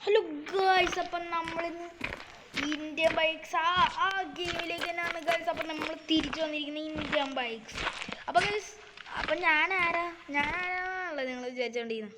Hello guys, അപ്പം നമ്മളിന്ന് Indian bikes ആ ഗെയിമിലേക്ക് തന്നെയാണ് ഗൈസ്. അപ്പം നമ്മൾ തിരിച്ചു വന്നിരിക്കുന്നത് ഇന്ത്യൻ ബൈക്സ്. അപ്പം ഗൈസ്, അപ്പം ഞാനാണുള്ളത് നിങ്ങൾ വിചാരിച്ചോണ്ടിരുന്നത്.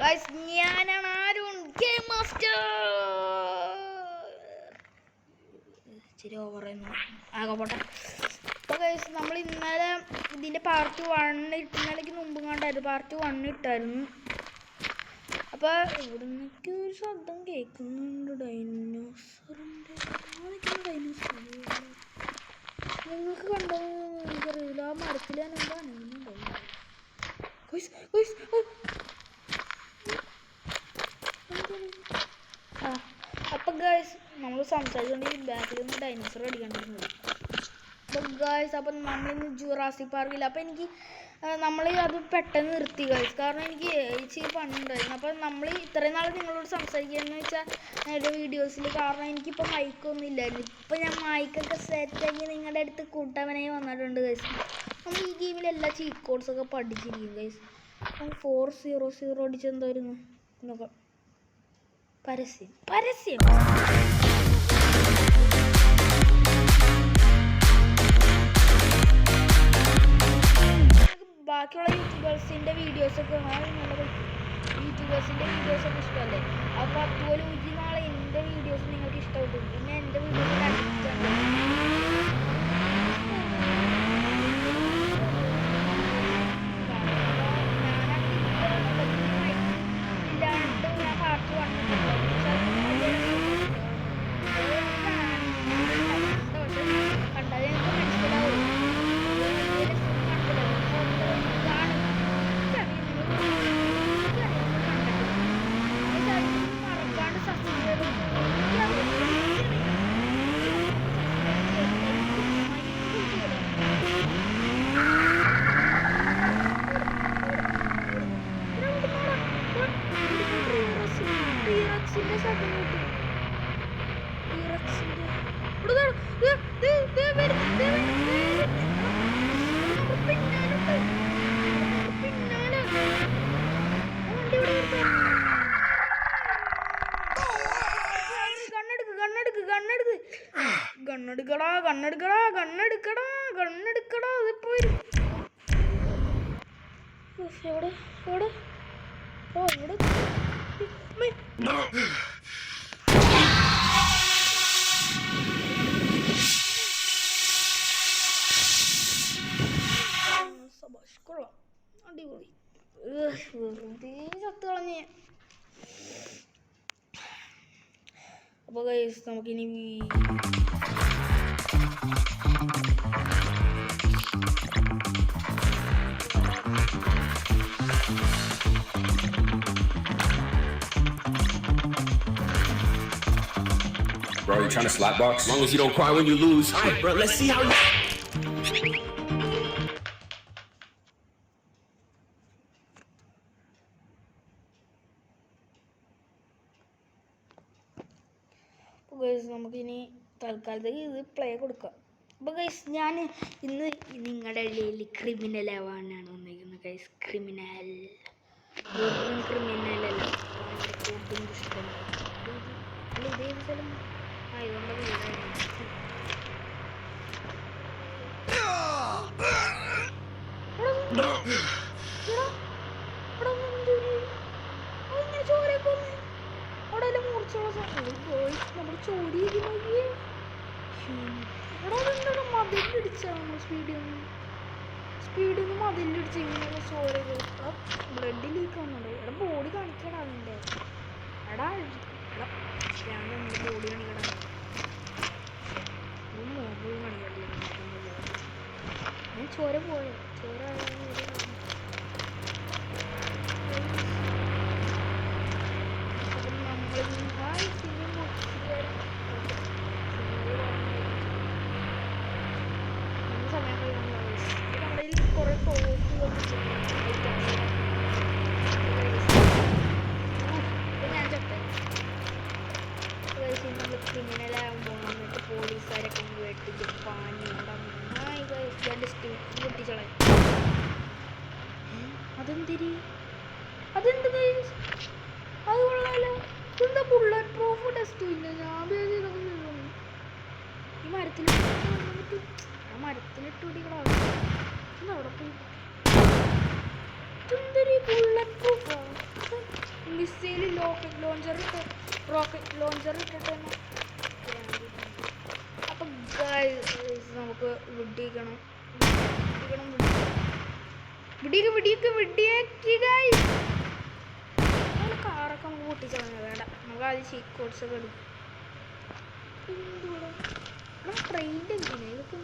ഗൈസ്, ഞാനാണ് ആരും ഗെയിം മാസ്റ്റർ. ഇച്ചിരി ഓവറായിരുന്നു, ആകെ പോട്ടെ. അപ്പോൾ ഗൈസ്, നമ്മൾ ഇന്നലെ ഇതിൻ്റെ പാർട്ട് 1 ഇന്നലേക്ക് മുമ്പ് കണ്ടായിരുന്നു, പാർട്ട് 1 ഇട്ടായിരുന്നു. അപ്പോൾ ഇവിടെ നിന്നൊക്കെ ഒരു ശബ്ദം കേൾക്കുന്നുണ്ട്, ഡൈനോസറിൻ്റെ. ഡൈനോസർ നിങ്ങൾക്ക് കണ്ടോ എനിക്കറിയില്ല. ആ മരത്തിൽ ഞാൻ എന്താ അനങ്ങുന്നുണ്ടാവും. അപ്പം ഗൈസ്, നമ്മൾ സംസാരിച്ചുകൊണ്ട് ബാക്കിൽ നിന്ന് ഡൈനോസർ അടിക്കാണ്ടിരുന്നത്. അപ്പം ഗൈസ്, അപ്പം നമ്മളിന്ന് ജുറാസിക് പാർക്കില്ല. അപ്പം എനിക്ക് നമ്മൾ അത് പെട്ടെന്ന് നിർത്തി ഗൈസ്, കാരണം എനിക്ക് ഇച്ചിരി പണിയുണ്ടായിരുന്നു. അപ്പം നമ്മൾ ഇത്രയും നാൾ നിങ്ങളോട് സംസാരിക്കുകയെന്ന് വെച്ചാൽ എൻ്റെ വീഡിയോസിൽ, കാരണം എനിക്കിപ്പോൾ മൈക്കൊന്നും ഇല്ലായിരുന്നു. ഇപ്പം ഞാൻ മൈക്കൊക്കെ സെറ്റാക്കി നിങ്ങളുടെ അടുത്ത് കൂട്ടവനായി വന്നിട്ടുണ്ട് ഗൈസ്. നമ്മൾ ഈ ഗെയിമിൽ എല്ലാ ചീറ്റ് കോഡ്സൊക്കെ പഠിച്ചിരിക്കും ഗൈസ്. 400 അടിച്ചെന്തായിരുന്നു നോക്കാം. പരസ്യം ബാക്കിയുള്ള യൂട്യൂബേഴ്സിൻ്റെ വീഡിയോസൊക്കെ യൂട്യൂബേഴ്സിൻ്റെ വീഡിയോസൊക്കെ ഇഷ്ടമല്ലേ? അപ്പോൾ അതുപോലെ ഒരു നാളെ എൻ്റെ വീഡിയോസ് നിങ്ങൾക്ക് ഇഷ്ടപ്പെട്ടു. പിന്നെ എൻ്റെ വീഡിയോസ് അടിച്ചാണ് ഇല്ലാണ്ട് ഞാൻ പാർട്ട് വന്നിട്ടുണ്ട്. കണ്ടാൽ എനിക്ക് മനസ്സിലാവും. കണ്ണെടുക്കടാ അതിപ്പോ എവിടെ കൊള്ളാം, അടിപൊളി. വെറുതെ ചത്ത് കളഞ്ഞ. അപ്പോൾ ഗൈസ്, നമുക്കിനി Bro, you trying to slap box? As long as you don't cry when you lose. All right, bro, let's see how you... guys, നമുക്കിനി തൽക്കാലത്തേക്ക് ഇത് പ്ലേ കൊടുക്കാം. അപ്പോൾ ഗൈസ്, ഞാൻ ഇന്ന് നിങ്ങളുടെ ഇടയിൽ ക്രിമിനൽ ആവാനാണ് വന്നിരിക്കുന്നത് ഗൈസ്. ക്രിമിനലല്ല, കൂടുതലും ഇഷ്ടം. ഇതേത് സ്ഥലം ആയതുകൊണ്ട് അവിടെ മൂർച്ചുള്ള നമ്മൾ ചോടി മതിലിടിച്ചാണ് സ്പീഡിൽ നിന്ന് മതിലിടിച്ച് ഇങ്ങനെ ചോരകൾ ബ്ലഡ് ലീക്ക് ആവുന്നുണ്ട്. എടാ ബോഡി കാണിക്കണം അതിൻ്റെ. എടാ ഞാൻ നമ്മുടെ ബോഡി കാണിക്കണം. മുഖം കാണിക്കില്ല. ഞാൻ ചോര പോയോ? ചോര കുറേ റെസ്റ്റും ഇല്ല. ഞാൻ ഇതൊക്കെ വീഴും. ഈ മരത്തിലിട്ട് ആ മരത്തിലിട്ട് പിടിക്കണം. അവിടെ പോയി എന്തൊരു ബുള്ളറ്റ് പ്രൂഫാണ്. മിസൈൽ റോക്കറ്റ് ലോഞ്ചർ ഇട്ടിട്ട് അപ്പം നമുക്ക് വെടിക്കണം. കാറൊക്കെ നമുക്ക് പൊട്ടിച്ചാൽ വേണ്ട. നമുക്ക് ആദ്യം ചീക്ക് കോഡ്സൊക്കെ എടുക്കും. എന്തുകൂടെ ട്രെയിൻ്റെ എന്തിനാ ഇതൊക്കെ?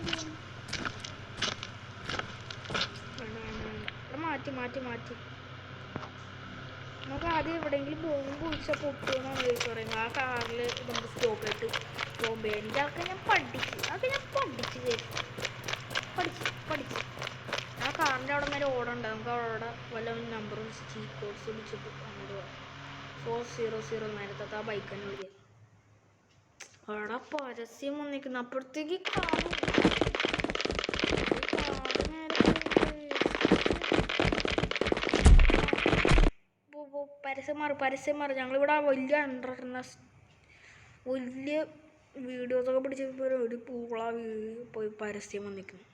എന്താണ് മാറ്റി നമുക്ക് ആദ്യം എവിടെയെങ്കിലും ബോംബ് കുഴിച്ചാൽ പൊട്ടുമെന്നാണ് പറയുന്നത്. ആ കാറിൽ നമുക്ക് സ്റ്റോപ്പ് ആയിട്ട് ബോംബെ എനിക്ക് അതൊക്കെ ഞാൻ പഠിച്ചു ആ കാറിൻ്റെ അവിടെ വരെ ഓടണ്ട. നമുക്ക് അവിടെ വല്ല നമ്പറും ചീക്ക് കോഡ്സ് വിളിച്ചിട്ട് അങ്ങോട്ട് പോകാം. 400 നേരത്തെ ആ ബൈക്ക് തന്നെ വിളിക്കാം. അവിടെ പരസ്യം വന്നിരിക്കുന്നു. അപ്പോഴത്തേക്ക് പരസ്യം മാറി. ഞങ്ങളിവിടെ വലിയ വീഡിയോസൊക്കെ പിടിച്ചപ്പോൾ ഒരു പൂള പോയി പരസ്യം വന്നിരിക്കുന്നു.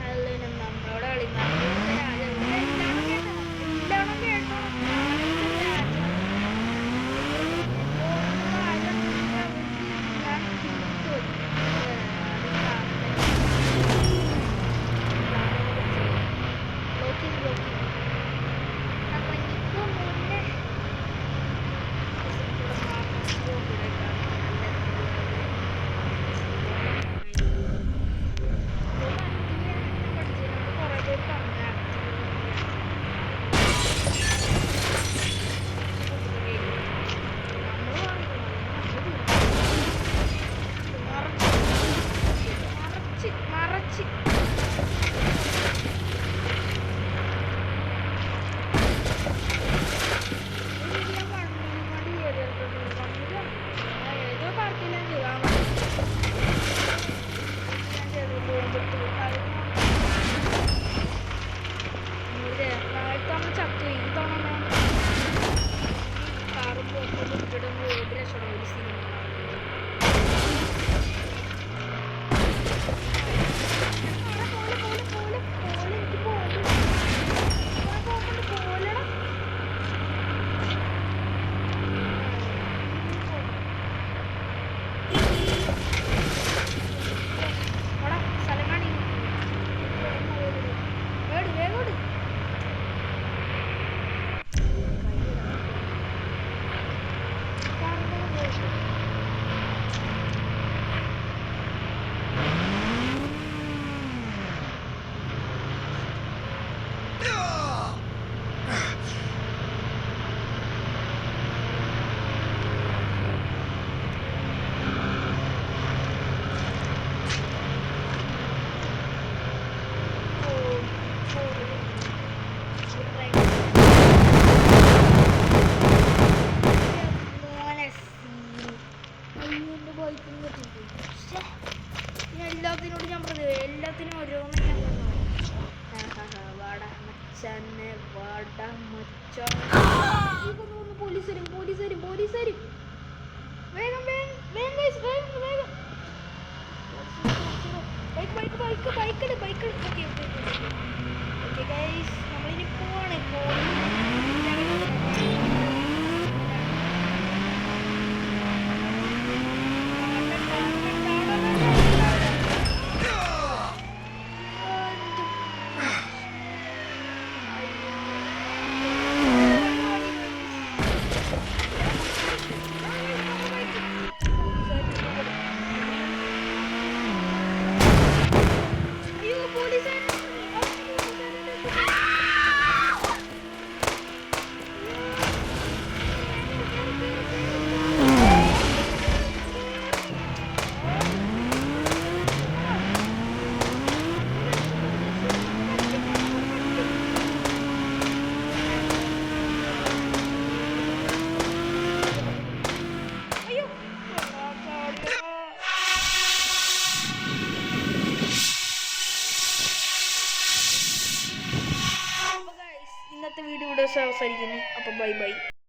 അല്ല നമ്മളോട് കളി എല്ലാത്തിനോട് ഞാൻ പറഞ്ഞു, എല്ലാത്തിനും ഓരോന്ന് ഞാൻ പറഞ്ഞു. വാട മച്ചാനെ വാട മച്ചാനെ. പോലീസ് വരും. വേഗം ബൈക്ക്. ഓക്കെ ഗൈസ്, നമ്മളിനി പോവാണ്. അയ്യോ ഇന്നത്തെ വീഡിയോ ഇവിടെ അവസാനിക്കുന്നു. അപ്പോൾ ബൈ ബൈ.